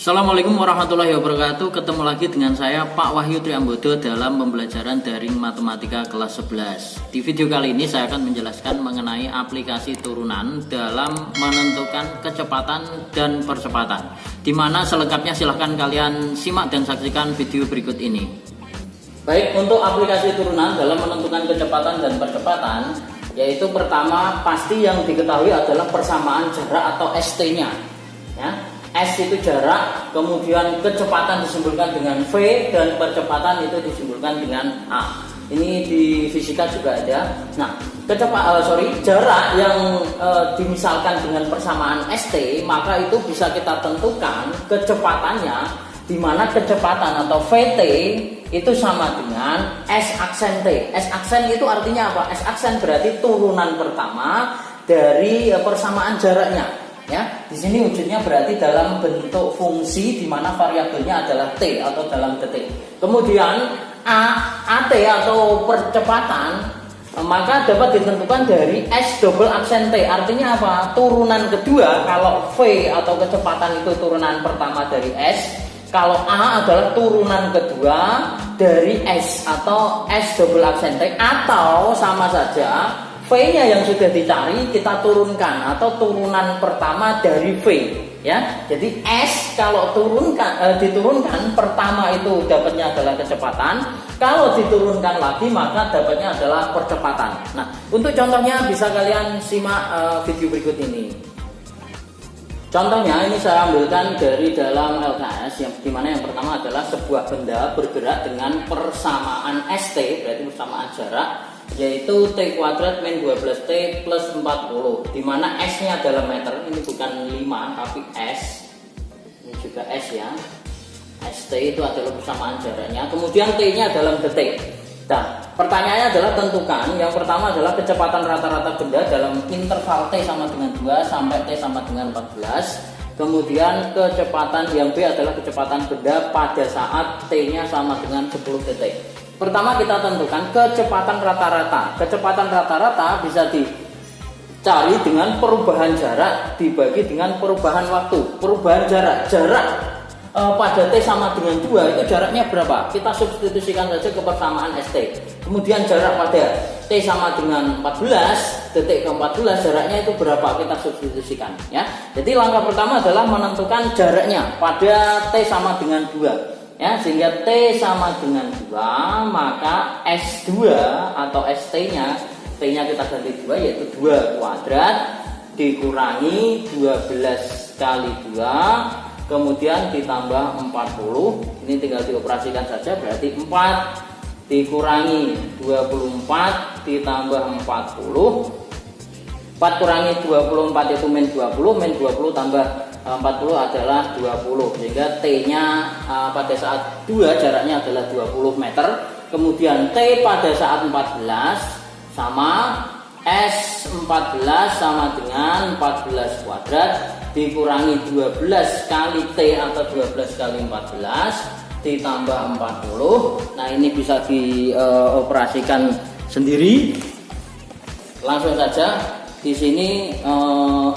Assalamualaikum warahmatullahi wabarakatuh. Ketemu lagi dengan saya Pak Wahyu Triambodo dalam pembelajaran daring matematika kelas 11. Di video kali ini saya akan menjelaskan mengenai aplikasi turunan dalam menentukan kecepatan dan percepatan. Dimana selengkapnya silahkan kalian simak dan saksikan video berikut ini. Baik, untuk aplikasi turunan dalam menentukan kecepatan dan percepatan, yaitu pertama pasti yang diketahui adalah persamaan jarak atau ST-nya. Ya. S itu jarak, kemudian kecepatan disimbolkan dengan V dan percepatan itu disimbolkan dengan A. Ini di fisika juga ada. Nah, jarak yang dimisalkan dengan persamaan ST, maka itu bisa kita tentukan kecepatannya, di mana kecepatan atau VT itu sama dengan S aksen T. S aksen itu artinya apa? S aksen berarti turunan pertama dari persamaan jaraknya. Ya, di sini wujudnya berarti dalam bentuk fungsi di mana variabelnya adalah T atau dalam detik. Kemudian AT atau percepatan maka dapat ditentukan dari S double aksen T. Artinya apa? Turunan kedua, kalau V atau kecepatan itu turunan pertama dari S, kalau A adalah turunan kedua dari S atau S double aksen T, atau sama saja V-nya yang sudah dicari kita turunkan atau turunan pertama dari V, ya. Jadi S kalau diturunkan pertama itu dapatnya adalah kecepatan, kalau diturunkan lagi maka dapatnya adalah percepatan. Nah, untuk contohnya bisa kalian simak video berikut ini. Contohnya ini saya ambilkan dari dalam LKS, yang dimana yang pertama adalah sebuah benda bergerak dengan persamaan ST, berarti persamaan jarak, yaitu T kuadrat min 12T plus 40, dimana S nya adalah meter. Ini bukan 5 tapi S, ini juga S ya. ST itu adalah persamaan jaraknya, kemudian T nya dalam detik. Nah, pertanyaannya adalah tentukan, yang pertama adalah kecepatan rata-rata benda dalam interval T sama dengan 2 sampai T sama dengan 14. Kemudian kecepatan yang B adalah kecepatan benda pada saat T nya sama dengan 10 detik. Pertama kita tentukan kecepatan rata-rata. Kecepatan rata-rata bisa dicari dengan perubahan jarak dibagi dengan perubahan waktu. Perubahan jarak pada T sama dengan 2 itu jaraknya berapa? Kita substitusikan saja ke persamaan ST. Kemudian jarak pada T sama dengan 14, detik ke-14 jaraknya itu berapa? Kita substitusikan ya. Jadi langkah pertama adalah menentukan jaraknya pada T sama dengan 2. Ya, sehingga T sama dengan 2, maka S2 atau ST-nya, T-nya kita ganti 2 yaitu 2 kuadrat dikurangi 12 kali 2, kemudian ditambah 40. Ini tinggal dioperasikan saja, berarti 4 dikurangi 24 ditambah 40. 4 kurangi 24 itu min 20 tambah 40 adalah 20, sehingga T-nya pada saat 2 jaraknya adalah 20 meter. Kemudian T pada saat 14 sama S14 sama dengan 14 kuadrat dikurangi 12 kali T atau 12 kali 14 ditambah 40. Nah, ini bisa dioperasikan sendiri. Langsung saja di sini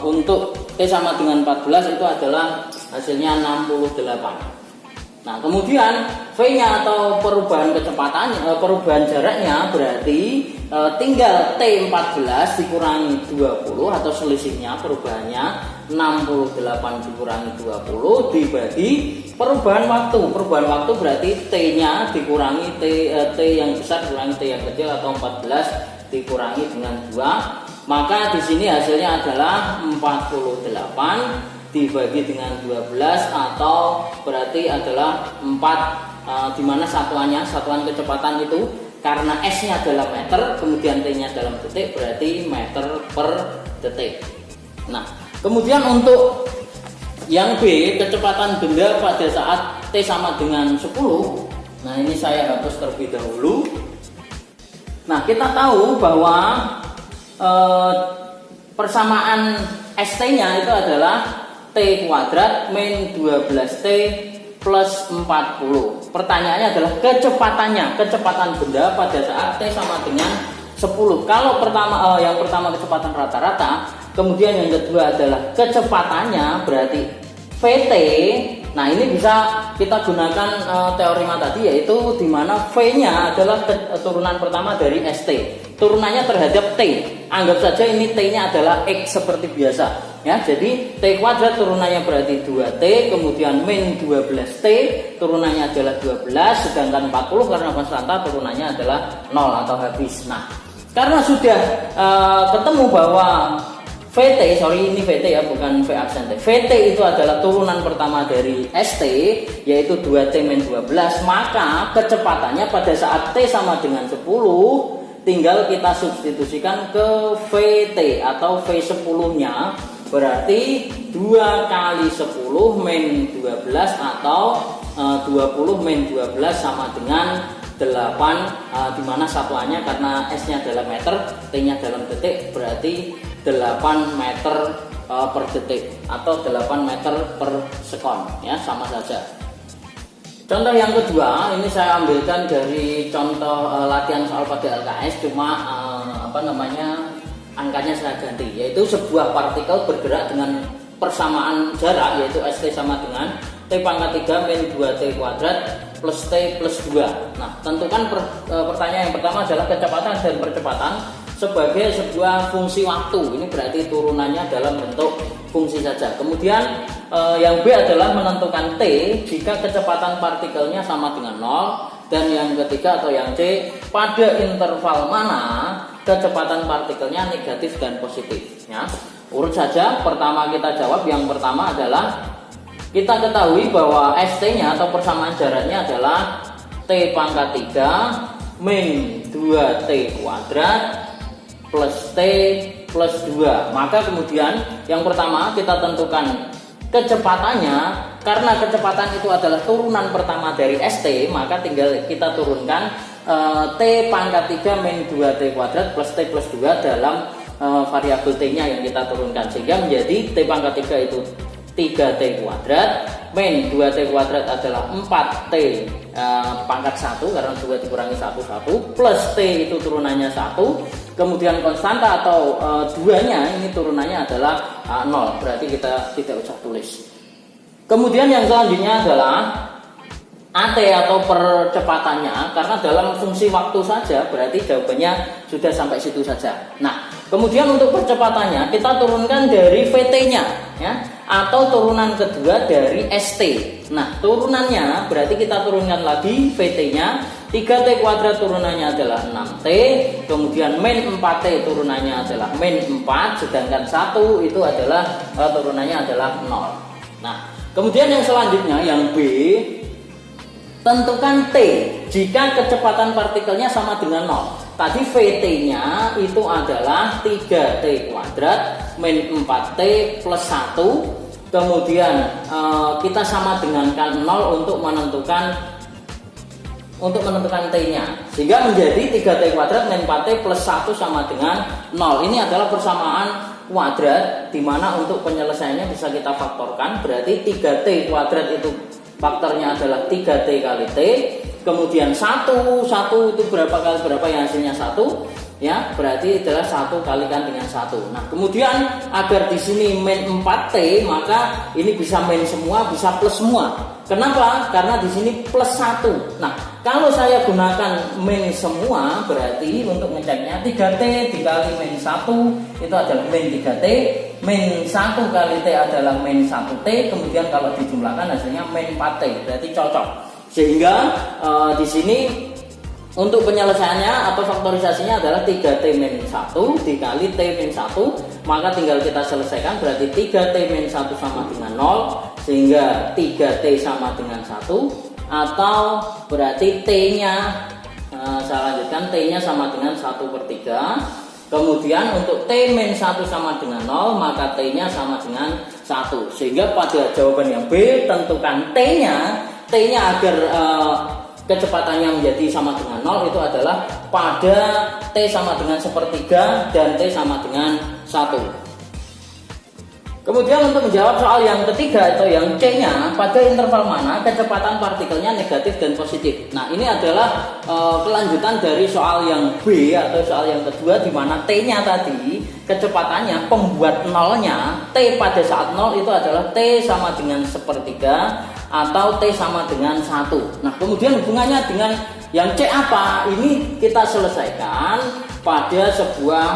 untuk T sama dengan 14 itu adalah hasilnya 68. Nah, kemudian V-nya atau perubahan kecepatan, perubahan jaraknya berarti tinggal T14 dikurangi 20 atau selisihnya perubahannya 68 dikurangi 20 dibagi perubahan waktu. Perubahan waktu berarti T-nya dikurangi T yang besar dikurangi T yang kecil atau 14 dikurangi dengan 2. Maka di sini hasilnya adalah 48 dibagi dengan 12 atau berarti adalah 4, di mana satuan kecepatan itu karena S-nya adalah meter, kemudian T-nya dalam detik, berarti meter per detik. Nah, kemudian untuk yang B, kecepatan benda pada saat T sama dengan 10. Nah, ini saya hapus terlebih dahulu. Nah, kita tahu bahwa persamaan ST-nya itu adalah T kuadrat min 12T plus 40. Pertanyaannya adalah kecepatan benda pada saat T sama dengan 10. Kalau yang pertama kecepatan rata-rata, kemudian yang kedua adalah kecepatannya, berarti VT Nah, ini bisa kita gunakan teorema tadi, yaitu di mana V-nya adalah turunan pertama dari ST. Turunannya terhadap T. Anggap saja ini T-nya adalah X seperti biasa. Ya, jadi T kuadrat turunannya berarti 2T, kemudian min 12T, turunannya adalah 12, sedangkan 40 karena konstanta turunannya adalah 0 atau habis. Nah, karena sudah ketemu bahwa VT, sorry ini VT ya, bukan V aksen T. VT itu adalah turunan pertama dari ST, yaitu 2T min 12, maka kecepatannya pada saat T sama dengan 10, tinggal kita substitusikan ke VT atau V10-nya, berarti 2 kali 10 min 12 atau 20 min 12 sama dengan 8, dimana satuannya karena S-nya dalam meter, T-nya dalam detik, berarti 8 meter per detik atau 8 meter per sekon, ya, sama saja. Contoh yang kedua, ini saya ambilkan dari contoh latihan soal pada LKS, cuma angkanya saya ganti, yaitu sebuah partikel bergerak dengan persamaan jarak, yaitu ST sama dengan T pangkat 3 min 2T kuadrat plus T plus 2. Nah, tentukan pertanyaan yang pertama adalah kecepatan dan percepatan sebagai sebuah fungsi waktu. Ini berarti turunannya dalam bentuk fungsi saja. Kemudian yang B adalah menentukan T jika kecepatan partikelnya sama dengan 0. Dan yang ketiga atau yang C, pada interval mana kecepatan partikelnya negatif dan positif, ya. Urut saja, pertama kita jawab. Yang pertama adalah kita ketahui bahwa ST-nya atau persamaan jaraknya adalah T pangkat 3 min 2T kuadrat plus T plus 2. Maka kemudian yang pertama kita tentukan kecepatannya. Karena kecepatan itu adalah turunan pertama dari ST, maka tinggal kita turunkan T pangkat 3 min 2T kuadrat plus T plus 2 dalam variabel T-nya yang kita turunkan, sehingga menjadi T pangkat 3 itu 3T kuadrat min 2T kuadrat adalah 4T pangkat 1 karena 2 dikurangi 1 plus T itu turunannya 1, kemudian konstanta atau 2-nya ini turunannya adalah 0, berarti kita tidak usah tulis. Kemudian yang selanjutnya adalah AT atau percepatannya, karena dalam fungsi waktu saja berarti jawabannya sudah sampai situ saja. Nah, kemudian untuk percepatannya kita turunkan dari VT-nya, ya, atau turunan kedua dari ST. Nah, turunannya berarti kita turunkan lagi VT-nya, 3T kuadrat turunannya adalah 6T, kemudian min 4T turunannya adalah min 4, sedangkan 1 itu adalah turunannya adalah 0. Nah, kemudian yang selanjutnya yang B, tentukan T jika kecepatan partikelnya sama dengan 0. Tadi VT-nya itu adalah 3T kuadrat min 4T plus 1. Kemudian kita sama dengankan 0 untuk menentukan T-nya, sehingga menjadi 3T kuadrat min 4T plus 1 sama dengan 0. Ini adalah persamaan kuadrat, dimana untuk penyelesaiannya bisa kita faktorkan. Berarti 3T kuadrat itu faktornya adalah 3T kali T, kemudian 1 itu berapa kali berapa yang hasilnya 1, ya, berarti adalah 1 kalikan dengan 1. Nah, kemudian agar di sini min 4T, maka ini bisa min semua, bisa plus semua. Kenapa? Karena di sini plus 1. Nah, kalau saya gunakan min semua, berarti untuk ngeceknya 3T dikali min 1 itu adalah min 3T, min 1 kali T adalah min 1T, kemudian kalau dijumlahkan hasilnya min 4T, berarti cocok. Sehingga di sini untuk penyelesaiannya atau faktorisasinya adalah 3T min 1 dikali T min 1, maka tinggal kita selesaikan, berarti 3T min 1 sama dengan 0, sehingga 3T sama dengan 1, atau berarti T-nya, saya lanjutkan, T-nya sama dengan 1/3. Kemudian untuk T min 1 sama dengan 0, maka T-nya sama dengan 1. Sehingga pada jawaban yang B, tentukan T-nya agar kecepatannya menjadi sama dengan 0 itu adalah pada T sama dengan 1/3 dan T sama dengan 1. Kemudian untuk menjawab soal yang ketiga atau yang C-nya, pada interval mana kecepatan partikelnya negatif dan positif. Nah, ini adalah kelanjutan dari soal yang B atau soal yang kedua, di mana T-nya tadi kecepatannya pembuat nolnya T pada saat 0 itu adalah T sama dengan sepertiga atau T sama dengan 1. Nah kemudian hubungannya dengan yang C apa? Ini kita selesaikan pada sebuah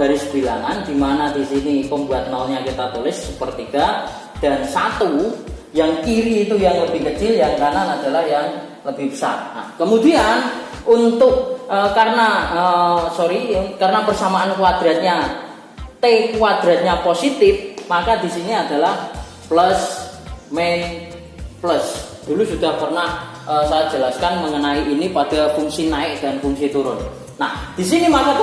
garis bilangan di mana di sini pembuat nolnya kita tulis sepertiga dan 1, yang kiri itu yang lebih kecil, yang kanan adalah yang lebih besar. Nah, kemudian untuk karena persamaan kuadratnya T kuadratnya positif, maka di sini adalah plus min plus. Dulu sudah pernah saya jelaskan mengenai ini pada fungsi naik dan fungsi turun. Nah, di sini maka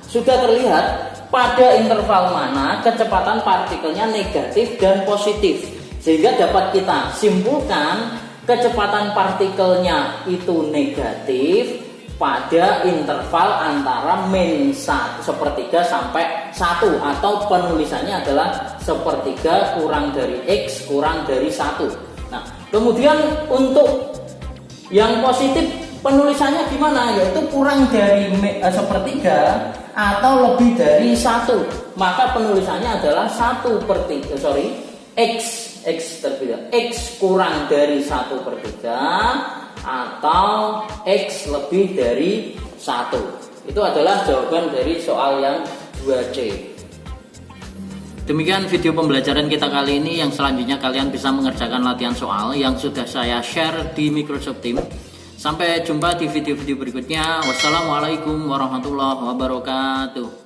sudah terlihat pada interval mana kecepatan partikelnya negatif dan positif, sehingga dapat kita simpulkan kecepatan partikelnya itu negatif pada interval antara min sepertiga sampai 1, atau penulisannya adalah sepertiga kurang dari X kurang dari 1. Nah, kemudian untuk yang positif penulisannya gimana? Yaitu kurang dari sepertiga atau lebih dari 1. Maka penulisannya adalah X kurang dari 1/3 atau X lebih dari 1. Itu adalah jawaban dari soal yang 2C. Demikian video pembelajaran kita kali ini. Yang selanjutnya kalian bisa mengerjakan latihan soal yang sudah saya share di Microsoft Teams. Sampai jumpa di video-video berikutnya. Wassalamualaikum warahmatullahi wabarakatuh.